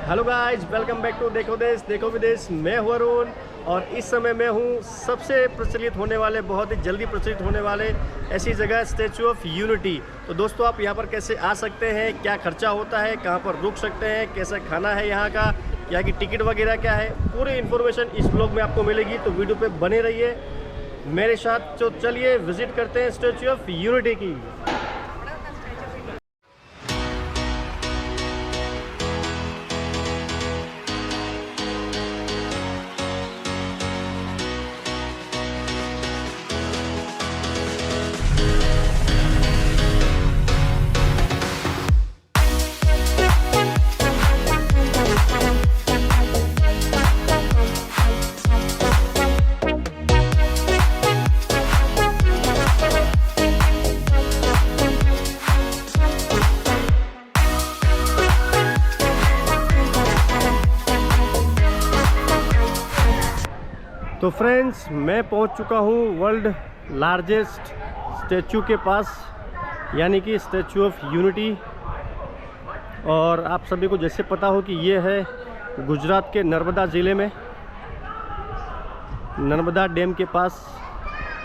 Hello guys, welcome back to देखो देश देखो विदेश। मैं हूं अरुण और इस समय मैं हूं सबसे प्रचलित होने वाले, बहुत ही जल्दी प्रचलित होने वाले ऐसी जगह स्टैचू ऑफ यूनिटी। तो दोस्तों, आप यहां पर कैसे आ सकते हैं, क्या खर्चा होता है, कहां पर रुक सकते हैं, कैसा खाना है यहाँ का, यहाँ की टिकट वगैरह क्या है, पूरी इन्फॉर्मेशन इस ब्लॉग में आपको मिलेगी। तो वीडियो पे बने रहिए मेरे साथ। तो चलिए विजिट करते हैं स्टैचू ऑफ यूनिटी की। तो फ्रेंड्स, मैं पहुंच चुका हूं वर्ल्ड लार्जेस्ट स्टैचू के पास, यानी कि स्टैचू ऑफ यूनिटी। और आप सभी को जैसे पता हो कि ये है गुजरात के नर्मदा ज़िले में, नर्मदा डैम के पास,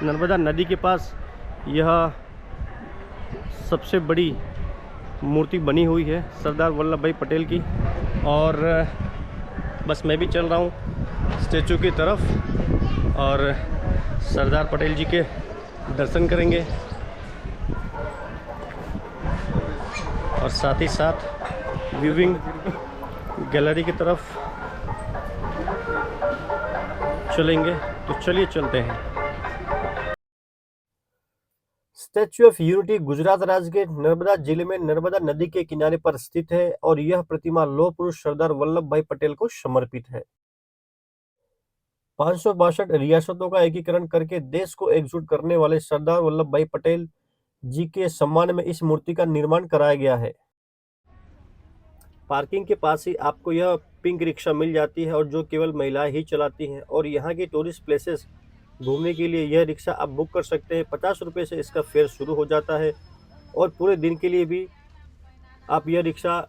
नर्मदा नदी के पास यह सबसे बड़ी मूर्ति बनी हुई है सरदार वल्लभ भाई पटेल की। और बस मैं भी चल रहा हूँ स्टैचू की तरफ और सरदार पटेल जी के दर्शन करेंगे और साथ ही साथ व्यूइंग गैलरी की तरफ चलेंगे। तो चलिए चलते हैं। स्टैचू ऑफ यूनिटी गुजरात राज्य के नर्मदा जिले में नर्मदा नदी के किनारे पर स्थित है और यह प्रतिमा लौह पुरुष सरदार वल्लभ भाई पटेल को समर्पित है। 562 रियासतों का एकीकरण करके देश को एकजुट करने वाले सरदार वल्लभ भाई पटेल जी के सम्मान में इस मूर्ति का निर्माण कराया गया है। पार्किंग के पास ही आपको यह पिंक रिक्शा मिल जाती है और जो केवल महिलाएं ही चलाती हैं। और यहाँ की टूरिस्ट प्लेसेस घूमने के लिए यह रिक्शा आप बुक कर सकते हैं। 50 रुपये से इसका फेयर शुरू हो जाता है और पूरे दिन के लिए भी आप यह रिक्शा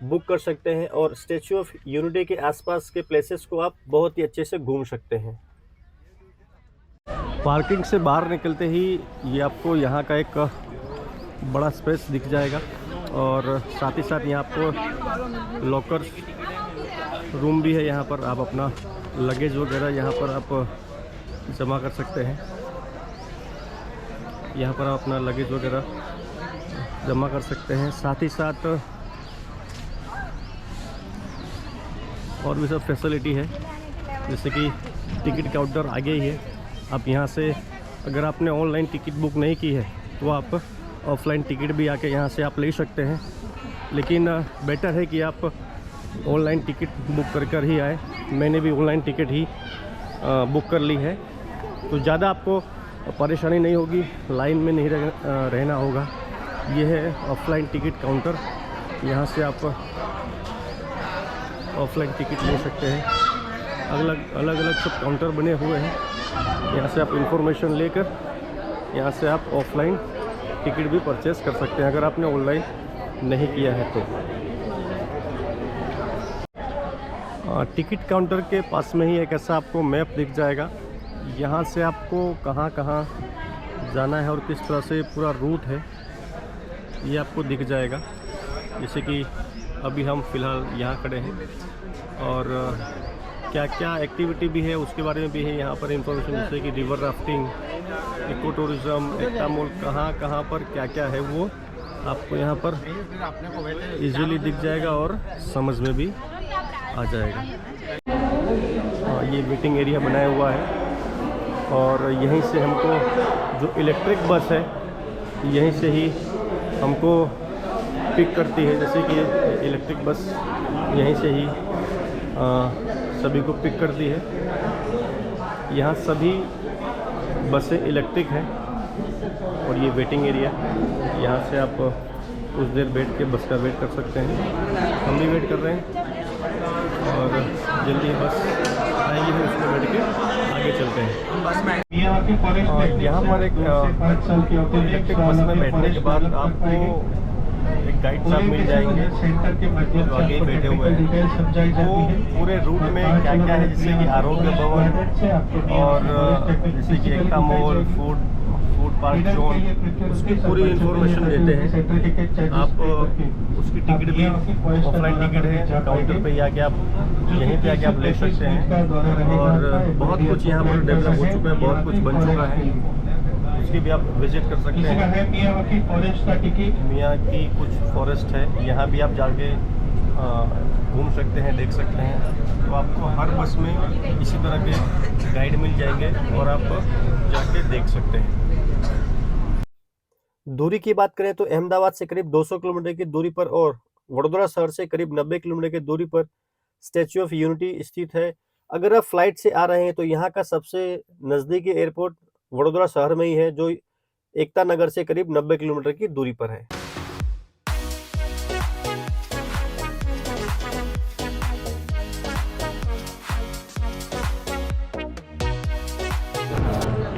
बुक कर सकते हैं और स्टैचू ऑफ यूनिटी के आसपास के प्लेसेस को आप बहुत ही अच्छे से घूम सकते हैं। पार्किंग से बाहर निकलते ही ये आपको यहाँ का एक बड़ा स्पेस दिख जाएगा और साथ ही साथ यहाँ आपको लॉकर रूम भी है। यहाँ पर आप अपना लगेज वगैरह यहाँ पर आप जमा कर सकते हैं। यहाँ पर आप अपना लगेज वगैरह जमा कर सकते हैं। साथ ही साथ और भी सब फैसिलिटी है, जैसे कि टिकट काउंटर आगे ही है। आप यहाँ से अगर आपने ऑनलाइन टिकट बुक नहीं की है तो आप ऑफलाइन टिकट भी आके यहाँ से आप ले सकते हैं। लेकिन बेटर है कि आप ऑनलाइन टिकट बुक कर ही आए। मैंने भी ऑनलाइन टिकट ही बुक कर ली है, तो ज़्यादा आपको परेशानी नहीं होगी, लाइन में नहीं रहना होगा। ये है ऑफलाइन टिकट काउंटर, यहाँ से आप ऑफलाइन टिकट ले सकते हैं। अलग अलग सब काउंटर बने हुए हैं, यहाँ से आप इंफॉर्मेशन लेकर यहाँ से आप ऑफलाइन टिकट भी परचेस कर सकते हैं अगर आपने ऑनलाइन नहीं किया है तो। टिकट काउंटर के पास में ही एक ऐसा आपको मैप दिख जाएगा। यहाँ से आपको कहाँ कहाँ जाना है और किस तरह से पूरा रूट है ये आपको दिख जाएगा। जैसे कि अभी हम फ़िलहाल यहाँ खड़े हैं और क्या क्या एक्टिविटी भी है उसके बारे में भी है यहाँ पर इंफॉर्मेशन, जैसे कि रिवर राफ्टिंग, इको टूरिज़्म, एकता मॉल, कहाँ पर क्या क्या है वो आपको यहाँ पर इजीली दिख जाएगा और समझ में भी आ जाएगा। ये वेटिंग एरिया बनाया हुआ है और यहीं से हमको जो इलेक्ट्रिक बस है यहीं से ही हमको पिक करती है। जैसे कि इलेक्ट्रिक बस यहीं से ही सभी को पिक करती है। यहाँ सभी बसें इलेक्ट्रिक हैं और ये वेटिंग एरिया, यहाँ से आप कुछ देर बैठ के बस का वेट कर सकते हैं। हम भी वेट कर रहे हैं और जल्दी बस आएगी, फिर उसमें बैठ के आगे चलते हैं। यहाँ पर एक इलेक्ट्रिक बस में बैठने के बाद आपको एक गाइड साहब मिल जाएंगे जो आगे बैठे हुए हैं। वो पूरे रूट में क्या क्या है, जैसे कि आरोग्य भवन और जैसे कि एकता मॉल, फूड पार्क जोन, उसकी पूरी इन्फॉर्मेशन देते हैं। आप उसकी टिकट भी ऑफलाइन टिकट है, काउंटर पे आके आप यहीं पे आके आप ले सकते हैं। और बहुत कुछ यहाँ पर डेवलप हो चुका है, बहुत कुछ बन चुका है, उसकी भी आप विजिट कर सकते हैं। मियाँ की कुछ फॉरेस्ट है, यहाँ भी आप जाके घूम सकते हैं, देख सकते हैं। तो आपको हर बस में इसी तरह के गाइड मिल जाएंगे और आप जाके देख सकते हैं। दूरी की बात करें तो अहमदाबाद से करीब 200 किलोमीटर की दूरी पर और वडोदरा शहर से करीब 90 किलोमीटर की दूरी पर स्टैच्यू ऑफ यूनिटी स्थित है। अगर आप फ्लाइट से आ रहे हैं तो यहाँ का सबसे नज़दीकी एयरपोर्ट वडोदरा शहर में ही है, जो एकता नगर से करीब 90 किलोमीटर की दूरी पर है।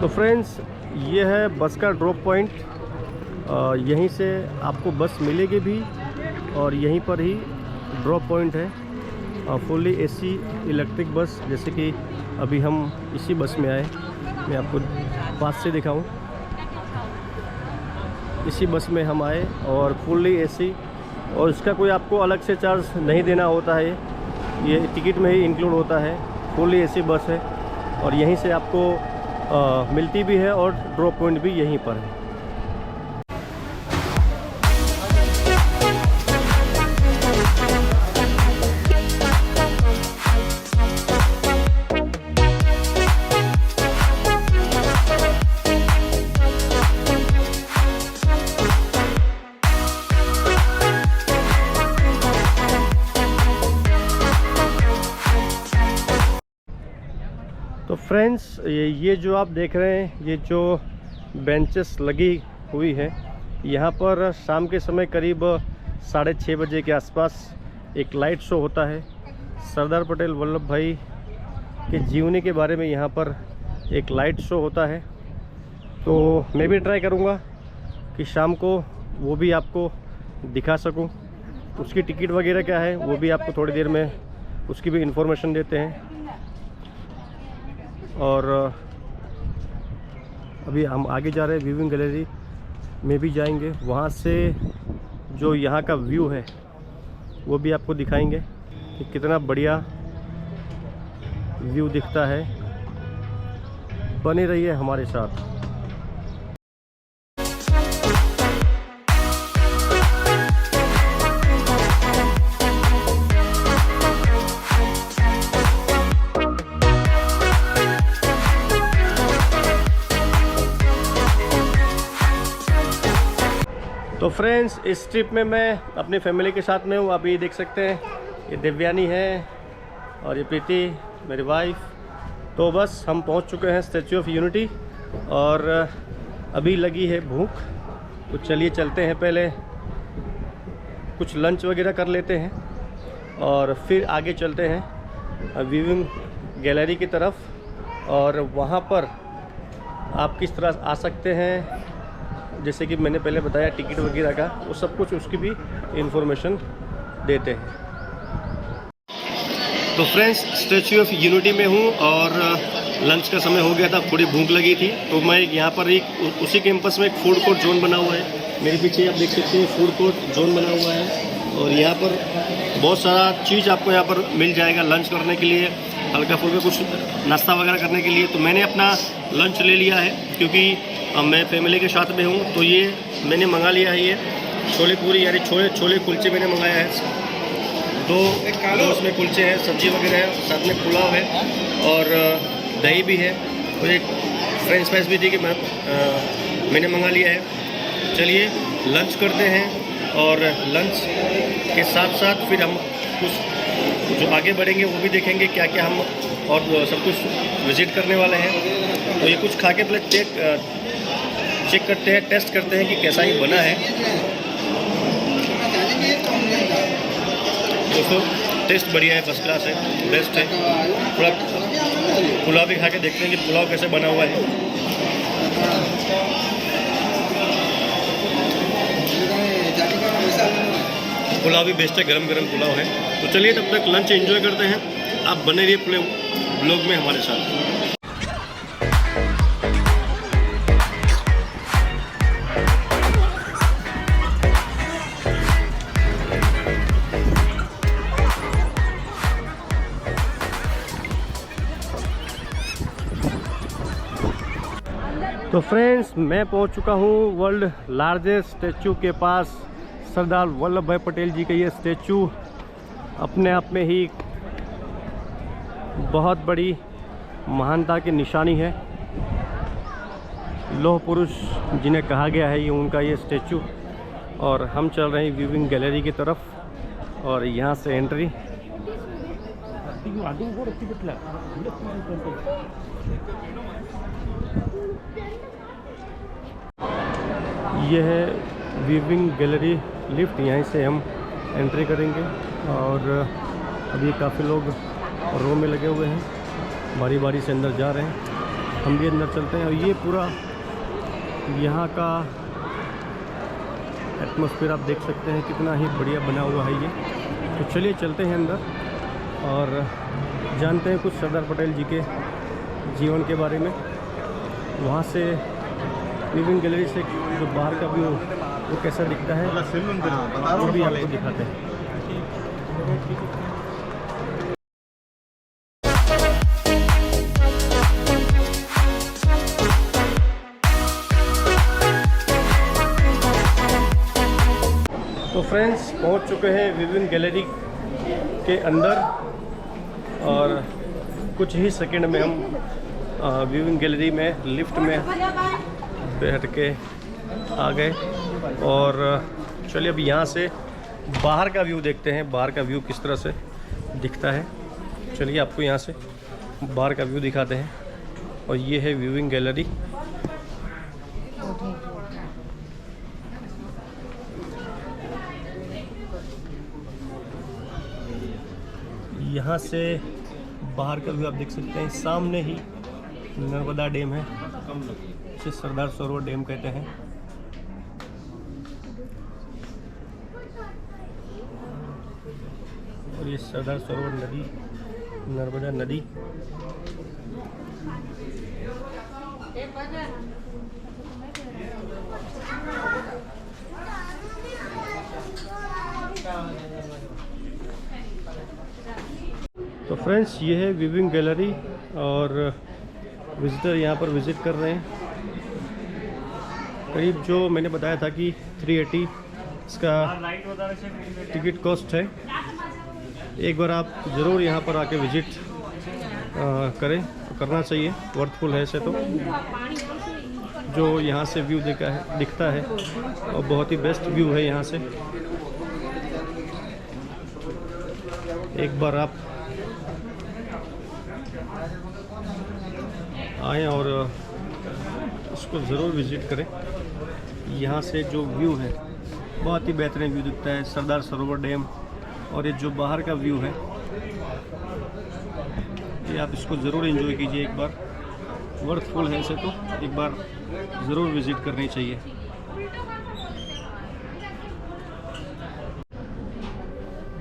तो फ्रेंड्स, ये है बस का ड्रॉप पॉइंट। यहीं से आपको बस मिलेगी भी और यहीं पर ही ड्रॉप पॉइंट है। फुल्ली एसी इलेक्ट्रिक बस, जैसे कि अभी हम इसी बस में आए, मैं आपको पास से दिखाऊं। इसी बस में हम आए और फुल्ली एसी, और इसका कोई आपको अलग से चार्ज नहीं देना होता है, ये टिकट में ही इंक्लूड होता है। फुल्ली एसी बस है और यहीं से आपको मिलती भी है और ड्रॉप पॉइंट भी यहीं पर है। तो फ्रेंड्स, ये जो आप देख रहे हैं, ये जो बेंचेस लगी हुई है, यहाँ पर शाम के समय करीब 6:30 बजे के आसपास एक लाइट शो होता है। सरदार पटेल वल्लभ भाई के जीवनी के बारे में यहाँ पर एक लाइट शो होता है। तो मैं भी ट्राई करूँगा कि शाम को वो भी आपको दिखा सकूँ। उसकी टिकट वगैरह क्या है वो भी आपको थोड़ी देर में उसकी भी इंफॉर्मेशन देते हैं। और अभी हम आगे जा रहे हैं, व्यूइंग गैलरी में भी जाएंगे। वहाँ से जो यहाँ का व्यू है वो भी आपको दिखाएंगे कि कितना बढ़िया व्यू दिखता है। बने रहिए हमारे साथ। तो फ्रेंड्स, इस ट्रिप में मैं अपनी फैमिली के साथ में हूँ। आप ये देख सकते हैं, ये देवयानी है और ये प्रीति मेरी वाइफ। तो बस हम पहुँच चुके हैं स्टैच्यू ऑफ यूनिटी और अभी लगी है भूख। तो चलिए चलते हैं, पहले कुछ लंच वगैरह कर लेते हैं और फिर आगे चलते हैं व्यूइंग गैलरी की तरफ। और वहाँ पर आप किस तरह आ सकते हैं, जैसे कि मैंने पहले बताया टिकट वगैरह का, वो सब कुछ उसकी भी इंफॉर्मेशन देते हैं। तो फ्रेंड्स, स्टैच्यू ऑफ यूनिटी में हूँ और लंच का समय हो गया था, थोड़ी भूख लगी थी। तो मैं यहाँ पर एक उसी कैंपस में एक फूड कोर्ट जोन बना हुआ है, मेरे पीछे आप देख सकते हैं फूड कोर्ट जोन बना हुआ है। और यहाँ पर बहुत सारा चीज़ आपको यहाँ पर मिल जाएगा लंच करने के लिए, हल्का फुल्का कुछ नाश्ता वगैरह करने के लिए। तो मैंने अपना लंच ले लिया है क्योंकि मैं फैमिली के साथ में हूँ। तो ये मैंने मंगा लिया है, ये छोले पूरी यानी छोले कुलचे मैंने मंगाया है। दो उसमें कुलचे हैं, सब्जी वगैरह है, साथ में पुलाव है और दही भी है और एक फ्रेंच फ्राइज भी थी कि मैंने मंगा लिया है। चलिए लंच करते हैं और लंच के साथ साथ फिर हम कुछ जो आगे बढ़ेंगे वो भी देखेंगे क्या क्या हम और सब कुछ विज़िट करने वाले हैं। तो ये कुछ खा के पहले चेक करते हैं, टेस्ट करते हैं कि कैसा ही बना है। दोस्तों टेस्ट बढ़िया है, फर्स्ट क्लास है, बेस्ट है। थोड़ा पुलाव भी खा के देखते हैं कि पुलाव कैसे बना हुआ है। पुलाव भी बेस्ट है, गरम गरम पुलाव है। तो चलिए तब तक लंच एंजॉय करते हैं। आप बने रहिए पूरे ब्लॉग में हमारे साथ। तो फ्रेंड्स, मैं पहुंच चुका हूं वर्ल्ड लार्जेस्ट स्टैचू के पास। सरदार वल्लभ भाई पटेल जी का ये स्टैचू अपने आप में ही बहुत बड़ी महानता की निशानी है। लौह पुरुष जिन्हें कहा गया है, ये उनका ये स्टैचू। और हम चल रहे हैं व्यूइंग गैलरी की तरफ और यहाँ से एंट्री। यह है व्यूइंग गैलरी लिफ्ट, यहीं से हम एंट्री करेंगे। और अभी काफ़ी लोग रो में लगे हुए हैं, बारी बारी से अंदर जा रहे हैं। हम भी अंदर चलते हैं। और ये पूरा यहाँ का एटमॉस्फेयर आप देख सकते हैं, कितना ही बढ़िया बना हुआ है ये। तो चलिए चलते हैं अंदर और जानते हैं कुछ सरदार पटेल जी के जीवन के बारे में। वहाँ से व्यूइंग गैलरी से जो बाहर का व्यू वो कैसा दिखता है वो भी आपको दिखाते हैं। तो फ्रेंड्स, पहुंच चुके हैं व्यूइंग गैलरी के अंदर और कुछ ही सेकंड में हम व्यूइंग गैलरी में लिफ्ट में बैठ के आ गए। और चलिए अब यहाँ से बाहर का व्यू देखते हैं, बाहर का व्यू किस तरह से दिखता है। चलिए आपको यहाँ से बाहर का व्यू दिखाते हैं। और ये है व्यूइंग गैलरी। यहाँ से बाहर का व्यू आप देख सकते हैं। सामने ही नर्मदा डैम है, इसे सरदार सरोवर डैम कहते हैं। और ये सरदार सरोवर नदी, नर्मदा नदी। तो फ्रेंड्स, ये है व्यूइंग गैलरी और विजिटर यहाँ पर विज़िट कर रहे हैं। करीब जो मैंने बताया था कि 380 इसका टिकट कॉस्ट है। एक बार आप ज़रूर यहाँ पर आके विज़िट करें, तो करना चाहिए, वर्थफुल है ऐसे तो। जो यहाँ से व्यू दिखता है और बहुत ही बेस्ट व्यू है यहाँ से। एक बार आप आएँ और इसको ज़रूर विज़िट करें। यहाँ से जो व्यू है बहुत ही बेहतरीन व्यू दिखता है, सरदार सरोवर डैम। और ये जो बाहर का व्यू है ये आप इसको ज़रूर एंजॉय कीजिए एक बार, वर्थफुल है इसे तो एक बार ज़रूर विज़िट करनी चाहिए।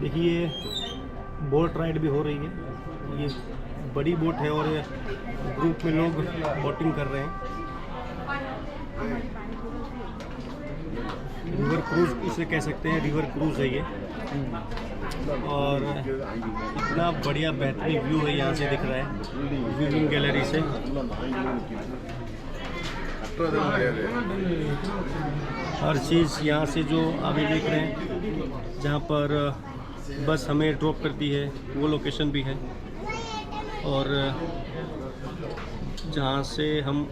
देखिए बोट राइड भी हो रही है, ये बड़ी बोट है और ग्रुप में लोग बोटिंग कर रहे हैं। रिवर क्रूज इसे कह सकते हैं, रिवर क्रूज है ये। और इतना बढ़िया बेहतरीन व्यू है यहाँ से दिख रहा है व्यूइंग गैलरी से। हर चीज़ यहाँ से जो अभी देख रहे हैं, जहाँ पर बस हमें ड्रॉप करती है वो लोकेशन भी है। और जहाँ से हम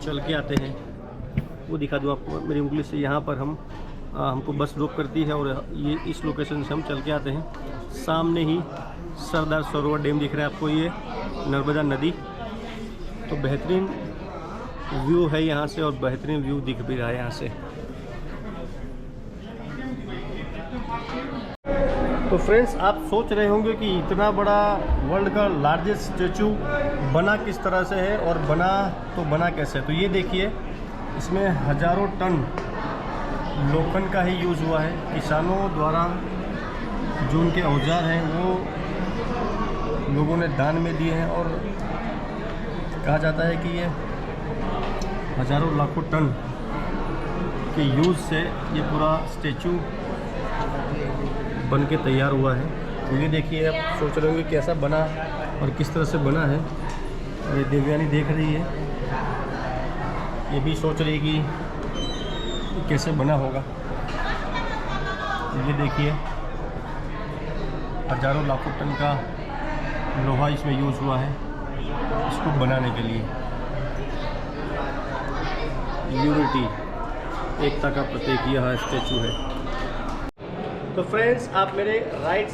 चल के आते हैं वो दिखा दूँ आपको मेरी उंगली से। यहाँ पर हमको बस ड्रॉप करती है और ये इस लोकेशन से हम चल के आते हैं। सामने ही सरदार सरोवर डैम दिख रहा है आपको, ये नर्मदा नदी। तो बेहतरीन व्यू है यहाँ से और बेहतरीन व्यू दिख भी रहा है यहाँ से। तो फ्रेंड्स, आप सोच रहे होंगे कि इतना बड़ा वर्ल्ड का लार्जेस्ट स्टैचू बना किस तरह से है और बना कैसे। तो ये देखिए, इसमें हज़ारों टन लोखंड का ही यूज़ हुआ है। किसानों द्वारा जो उनके औजार हैं वो लोगों ने दान में दिए हैं और कहा जाता है कि ये हज़ारों लाखों टन के यूज़ से ये पूरा स्टैचू बन के तैयार हुआ है। तो ये देखिए, आप सोच रहे होंगे कैसा बना और किस तरह से बना है। और ये देवयानी देख रही है, ये भी सोच रही है कि कैसे बना होगा। ये देखिए, हज़ारों लाखों टन का लोहा इसमें यूज़ हुआ है इसको बनाने के लिए। यूनिटी, एकता का प्रतीक यह स्टैचू है। तो फ्रेंड्स, आप मेरे राइट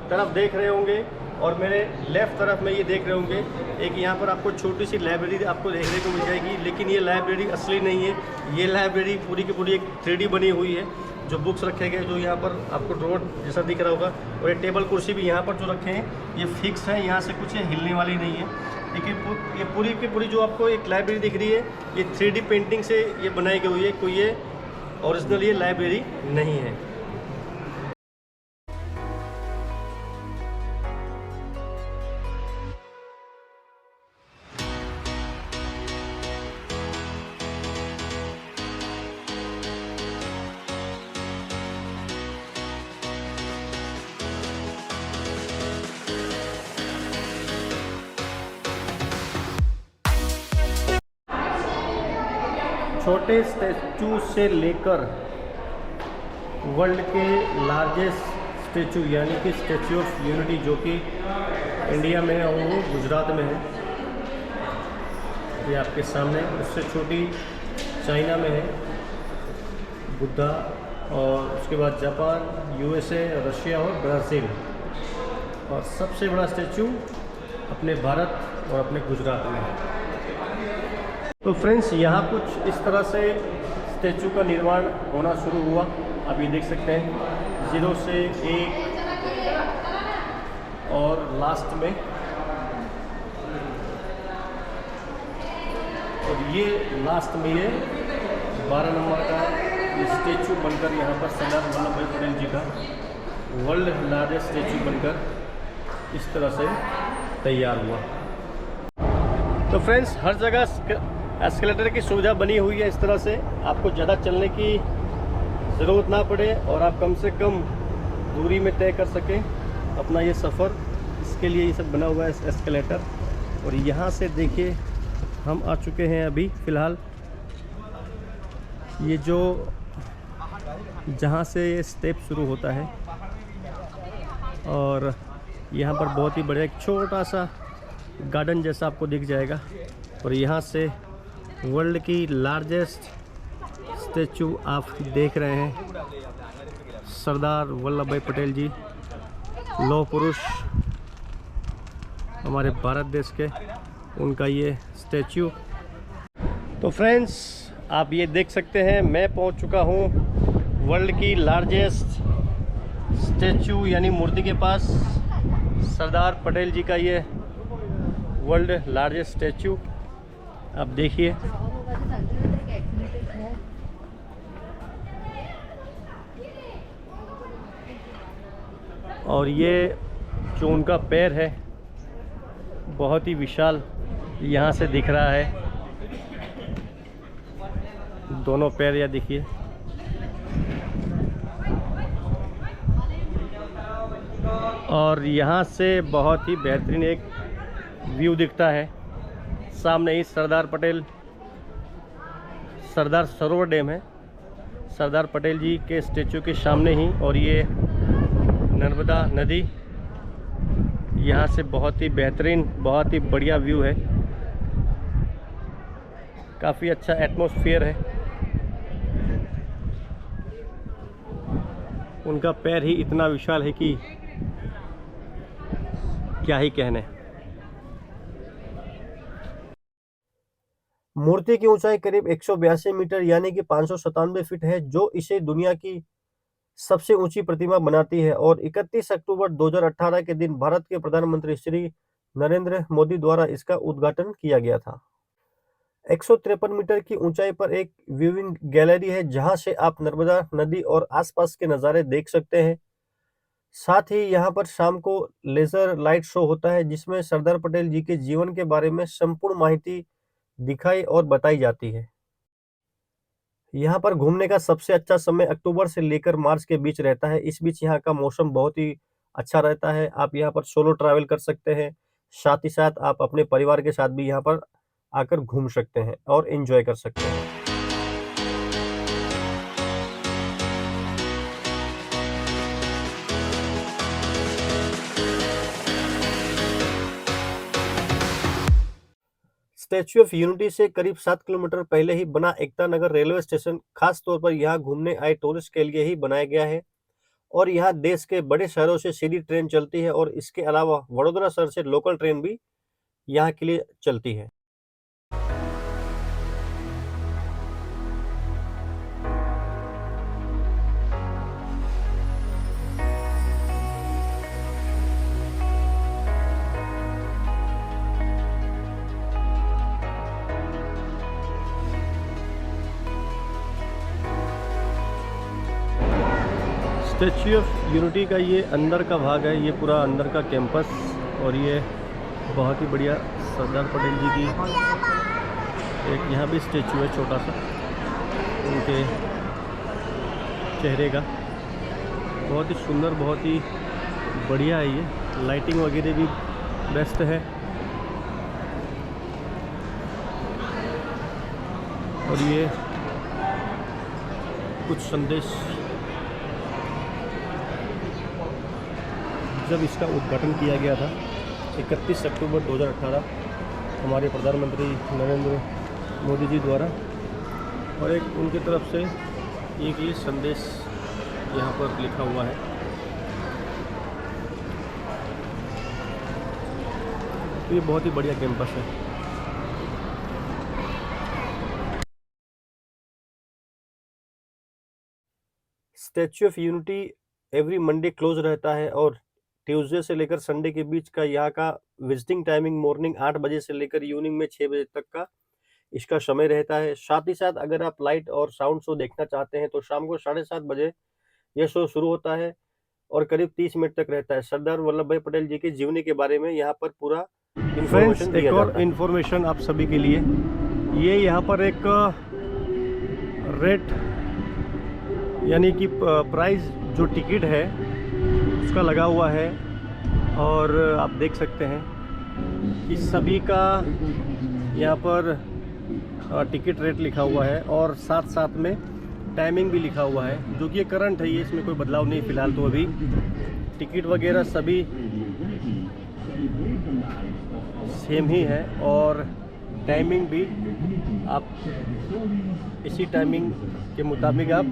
तरफ देख रहे होंगे और मेरे लेफ़्ट तरफ में ये देख रहे होंगे, एक यहाँ पर आपको छोटी सी लाइब्रेरी आपको देखने को मिल जाएगी। लेकिन ये लाइब्रेरी असली नहीं है, ये लाइब्रेरी पूरी की पूरी एक 3D बनी हुई है। जो बुक्स रखे गए, जो यहाँ पर आपको ड्रॉर जैसा दिख रहा होगा, और ये टेबल कुर्सी भी यहाँ पर जो रखे हैं ये फिक्स है, यहाँ से कुछ हिलने वाली नहीं है। लेकिन ये पूरी की पूरी जो आपको एक लाइब्रेरी दिख रही है, ये 3D पेंटिंग से ये बनाई गई हुई है, कोई ये ओरिजिनल ये लाइब्रेरी नहीं है। छोटे स्टैचू से लेकर वर्ल्ड के लार्जेस्ट स्टैचू यानी कि स्टैचू ऑफ यूनिटी, जो कि इंडिया में है और वो गुजरात में है, ये आपके सामने। उससे छोटी चाइना में है बुद्धा, और उसके बाद जापान, यूएसए, रशिया और ब्राज़ील, और सबसे बड़ा स्टैचू अपने भारत और अपने गुजरात में है। तो फ्रेंड्स, यहाँ कुछ इस तरह से स्टैचू का निर्माण होना शुरू हुआ। आप ये देख सकते हैं 0 से 1 और लास्ट में, और ये लास्ट में ये 12 नंबर का ये स्टैचू बनकर यहाँ पर सरदार वल्लभ भाई पटेल जी का वर्ल्ड लार्जेस्ट स्टैचू बनकर इस तरह से तैयार हुआ। तो फ्रेंड्स, हर जगह एस्केलेटर की सुविधा बनी हुई है इस तरह से, आपको ज़्यादा चलने की ज़रूरत ना पड़े और आप कम से कम दूरी में तय कर सकें अपना ये सफ़र। इसके लिए ये सब बना हुआ है एस्केलेटर। और यहाँ से देखिए, हम आ चुके हैं अभी फ़िलहाल ये जो जहाँ से ये स्टेप शुरू होता है, और यहाँ पर बहुत ही बढ़िया एक छोटा सा गार्डन जैसा आपको दिख जाएगा। और यहाँ से वर्ल्ड की लार्जेस्ट स्टैचू आप देख रहे हैं, सरदार वल्लभ भाई पटेल जी, लौह पुरुष हमारे भारत देश के, उनका ये स्टैचू। तो फ्रेंड्स, आप ये देख सकते हैं, मैं पहुंच चुका हूं वर्ल्ड की लार्जेस्ट स्टैचू यानी मूर्ति के पास, सरदार पटेल जी का ये वर्ल्ड लार्जेस्ट स्टैचू। आप देखिए, और ये जो उनका पैर है बहुत ही विशाल यहाँ से दिख रहा है, दोनों पैर या देखिए। और यहाँ से बहुत ही बेहतरीन एक व्यू दिखता है। सामने ही सरदार सरोवर डैम है, सरदार पटेल जी के स्टैचू के सामने ही। और ये नर्मदा नदी, यहाँ से बहुत ही बेहतरीन, बहुत ही बढ़िया व्यू है, काफ़ी अच्छा एटमॉस्फेयर है। उनका पैर ही इतना विशाल है कि क्या ही कहने। मूर्ति की ऊंचाई करीब 182 मीटर यानी कि 597 फीट है, जो इसे दुनिया की सबसे ऊंची प्रतिमा बनाती है। और 31 अक्टूबर 2018 के दिन भारत के प्रधानमंत्री श्री नरेंद्र मोदी द्वारा इसका उद्घाटन किया गया था। 153 मीटर की ऊंचाई पर एक व्यूइंग गैलरी है, जहां से आप नर्मदा नदी और आसपास के नज़ारे देख सकते हैं। साथ ही यहाँ पर शाम को लेजर लाइट शो होता है, जिसमें सरदार पटेल जी के जीवन के बारे में संपूर्ण माहिती दिखाई और बताई जाती है। यहाँ पर घूमने का सबसे अच्छा समय अक्टूबर से लेकर मार्च के बीच रहता है। इस बीच यहाँ का मौसम बहुत ही अच्छा रहता है। आप यहाँ पर सोलो ट्रैवल कर सकते हैं। साथ ही साथ आप अपने परिवार के साथ भी यहाँ पर आकर घूम सकते हैं और एंजॉय कर सकते हैं। स्टैच्यू ऑफ यूनिटी से करीब 7 किलोमीटर पहले ही बना एकता नगर रेलवे स्टेशन खास तौर पर यहाँ घूमने आए टूरिस्ट के लिए ही बनाया गया है और यहाँ देश के बड़े शहरों से सीधी ट्रेन चलती है और इसके अलावा वडोदरा शहर से लोकल ट्रेन भी यहाँ के लिए चलती है। स्टैच्यू ऑफ यूनिटी का ये अंदर का भाग है, ये पूरा अंदर का कैंपस और ये बहुत ही बढ़िया सरदार पटेल जी की एक यहाँ भी स्टैच्यू है छोटा सा उनके चेहरे का। बहुत ही सुंदर, बहुत ही बढ़िया है ये। लाइटिंग वगैरह भी बेस्ट है और ये कुछ संदेश जब इसका उद्घाटन किया गया था 31 अक्टूबर 2018 हमारे प्रधानमंत्री नरेंद्र मोदी जी द्वारा, और एक उनकी तरफ से एक ये संदेश यहाँ पर लिखा हुआ है। तो ये बहुत ही बढ़िया कैंपस है। Statue of unity every Monday close रहता है और ट्यूसडे से लेकर संडे के बीच का यहाँ का विजिटिंग टाइमिंग मॉर्निंग 8 बजे से लेकर इवनिंग में 6 बजे तक का इसका समय रहता है। साथ ही साथ अगर आप लाइट और साउंड शो देखना चाहते हैं तो शाम को 7:30 बजे यह शो शुरू होता है और करीब 30 मिनट तक रहता है। सरदार वल्लभ भाई पटेल जी की जीवनी के बारे में यहाँ पर पूरा इन्फॉर्मेशन दिया जाता है। एक और इन्फॉर्मेशन आप सभी के लिए, ये यहाँ पर एक रेट यानी कि प्राइस जो टिकट है उसका लगा हुआ है और आप देख सकते हैं कि सभी का यहाँ पर टिकट रेट लिखा हुआ है और साथ साथ में टाइमिंग भी लिखा हुआ है, जो कि ये करंट है। ये इसमें कोई बदलाव नहीं फ़िलहाल तो अभी टिकट वगैरह सभी सेम ही है और टाइमिंग भी आप इसी टाइमिंग के मुताबिक आप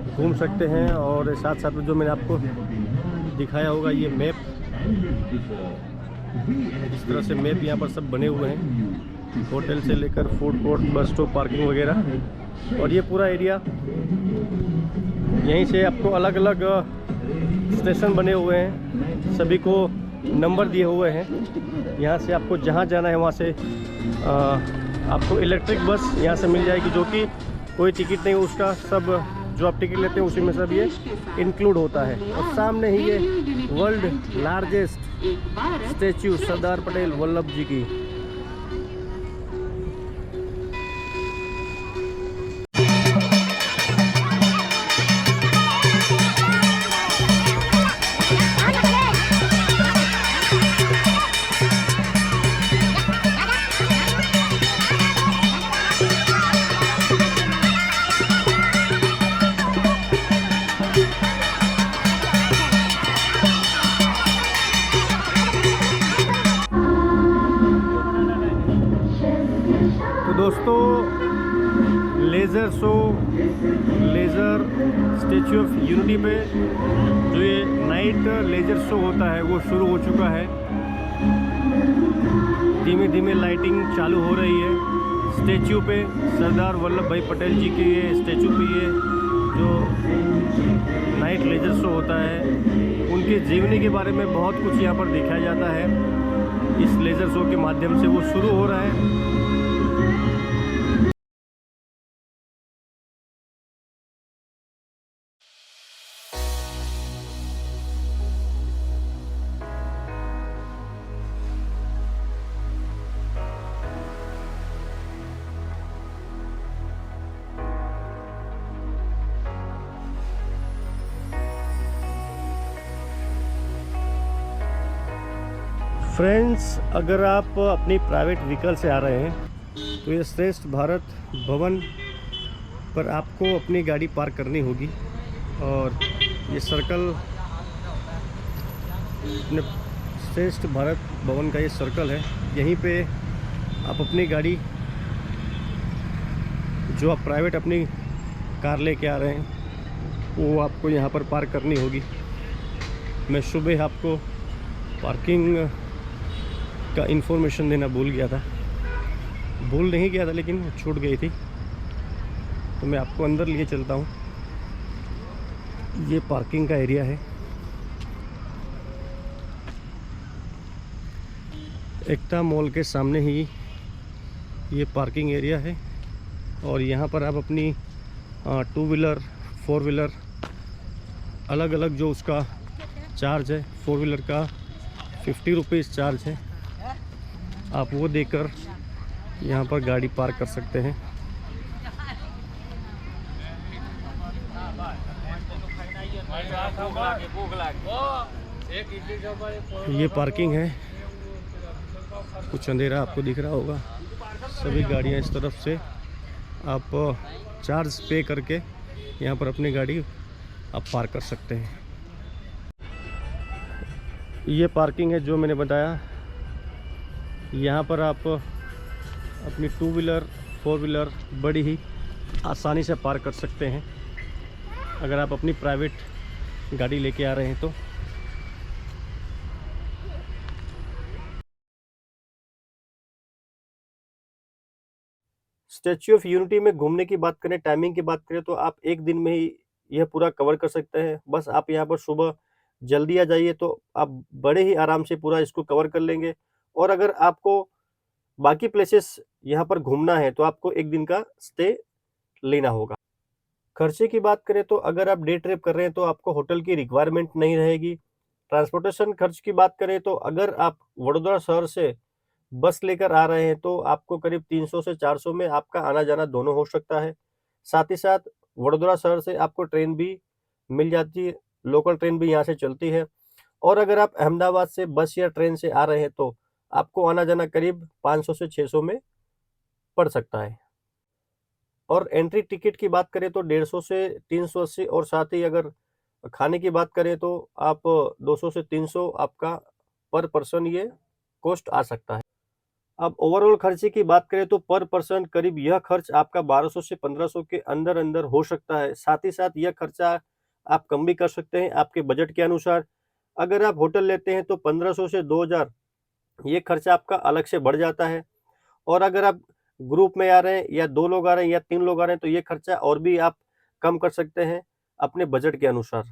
घूम सकते हैं। और साथ साथ में जो मैंने आपको दिखाया होगा ये मैप, इस तरह से मैप यहाँ पर सब बने हुए हैं, होटल से लेकर food court, bus stop, parking वगैरह। और ये पूरा एरिया यहीं से आपको अलग अलग स्टेशन बने हुए हैं, सभी को नंबर दिए हुए हैं। यहाँ से आपको जहाँ जाना है वहाँ से आपको इलेक्ट्रिक बस यहाँ से मिल जाएगी, जो कि कोई टिकट नहीं, उसका सब जो आप टिकट लेते हैं उसी में सब ये इंक्लूड होता है। और सामने ही ये world largest statue Sardar Patel Vallabh जी की। दोस्तों, laser show, laser statue of unity पे जो ये नाइट लेज़र शो होता है वो शुरू हो चुका है। धीमे धीमे लाइटिंग चालू हो रही है स्टैच्यू पे। सरदार वल्लभ भाई पटेल जी के ये स्टैच्यू पे ये जो नाइट लेज़र शो होता है उनके जीवनी के बारे में बहुत कुछ यहाँ पर दिखाया जाता है। इस लेज़र शो के माध्यम से वो शुरू हो रहा है। फ्रेंड्स, अगर आप अपनी प्राइवेट व्हीकल से आ रहे हैं तो ये श्रेष्ठ भारत भवन पर आपको अपनी गाड़ी पार्क करनी होगी। और ये सर्कल अपने श्रेष्ठ भारत भवन का ये सर्कल है, यहीं पे आप अपनी गाड़ी जो आप प्राइवेट अपनी कार लेके आ रहे हैं वो आपको यहाँ पर पार्क करनी होगी। मैं सुबह आपको पार्किंग का इन्फॉर्मेशन देना भूल नहीं गया था लेकिन छूट गई थी, तो मैं आपको अंदर लिए चलता हूँ। ये पार्किंग का एरिया है। एकता मॉल के सामने ही ये पार्किंग एरिया है और यहाँ पर आप अपनी 2 व्हीलर 4 व्हीलर अलग अलग जो उसका चार्ज है, 4 व्हीलर का 50 रुपीज़ चार्ज है, आप वो देकर यहाँ पर गाड़ी पार्क कर सकते हैं। ये पार्किंग है, कुछ अंधेरा आपको दिख रहा होगा। सभी गाड़ियाँ इस तरफ से आप चार्ज पे करके यहाँ पर अपनी गाड़ी आप पार्क कर सकते हैं। ये पार्किंग है जो मैंने बताया। यहाँ पर आप अपनी 2 व्हीलर 4 व्हीलर बड़ी ही आसानी से पार्क कर सकते हैं अगर आप अपनी प्राइवेट गाड़ी लेके आ रहे हैं तो। स्टैच्यू ऑफ यूनिटी में घूमने की बात करें, टाइमिंग की बात करें तो आप एक दिन में ही यह पूरा कवर कर सकते हैं। बस आप यहाँ पर सुबह जल्दी आ जाइए तो आप बड़े ही आराम से पूरा इसको कवर कर लेंगे। और अगर आपको बाकी प्लेसेस यहाँ पर घूमना है तो आपको एक दिन का स्टे लेना होगा। खर्चे की बात करें तो अगर आप डे ट्रिप कर रहे हैं तो आपको होटल की रिक्वायरमेंट नहीं रहेगी। ट्रांसपोर्टेशन खर्च की बात करें तो अगर आप वडोदरा शहर से बस लेकर आ रहे हैं तो आपको करीब 300 से 400 में आपका आना जाना दोनों हो सकता है। साथ ही साथ वडोदरा शहर से आपको ट्रेन भी मिल जाती है, लोकल ट्रेन भी यहाँ से चलती है। और अगर आप अहमदाबाद से बस या ट्रेन से आ रहे हैं तो आपको आना जाना करीब 500 से 600 में पड़ सकता है। और एंट्री टिकट की बात करें तो 150 से 380, और साथ ही अगर खाने की बात करें तो आप 200 से 300 आपका पर पर्सन ये कॉस्ट आ सकता है। अब ओवरऑल खर्चे की बात करें तो पर पर्सन करीब यह खर्च आपका 1200 से 1500 के अंदर अंदर हो सकता है। साथ ही साथ यह खर्चा आप कम भी कर सकते हैं आपके बजट के अनुसार। अगर आप होटल लेते हैं तो 1500 से 2000 ये खर्चा आपका अलग से बढ़ जाता है। और अगर आप ग्रुप में आ रहे हैं या 2 लोग आ रहे हैं या 3 लोग आ रहे हैं तो ये खर्चा और भी आप कम कर सकते हैं अपने बजट के अनुसार।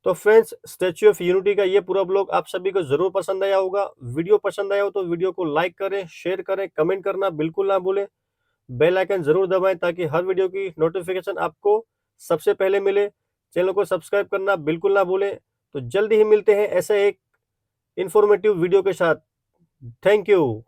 तो फ्रेंड्स, स्टैच्यू ऑफ यूनिटी का ये पूरा ब्लॉग आप सभी को जरूर पसंद आया होगा। वीडियो पसंद आया हो तो वीडियो को लाइक करें, शेयर करें, कमेंट करना बिल्कुल ना भूलें। बेल आइकन जरूर दबाएं ताकि हर वीडियो की नोटिफिकेशन आपको सबसे पहले मिले। चैनल को सब्सक्राइब करना बिल्कुल ना भूलें। तो जल्दी ही मिलते हैं ऐसे एक इंफॉर्मेटिव वीडियो के साथ। Thank you.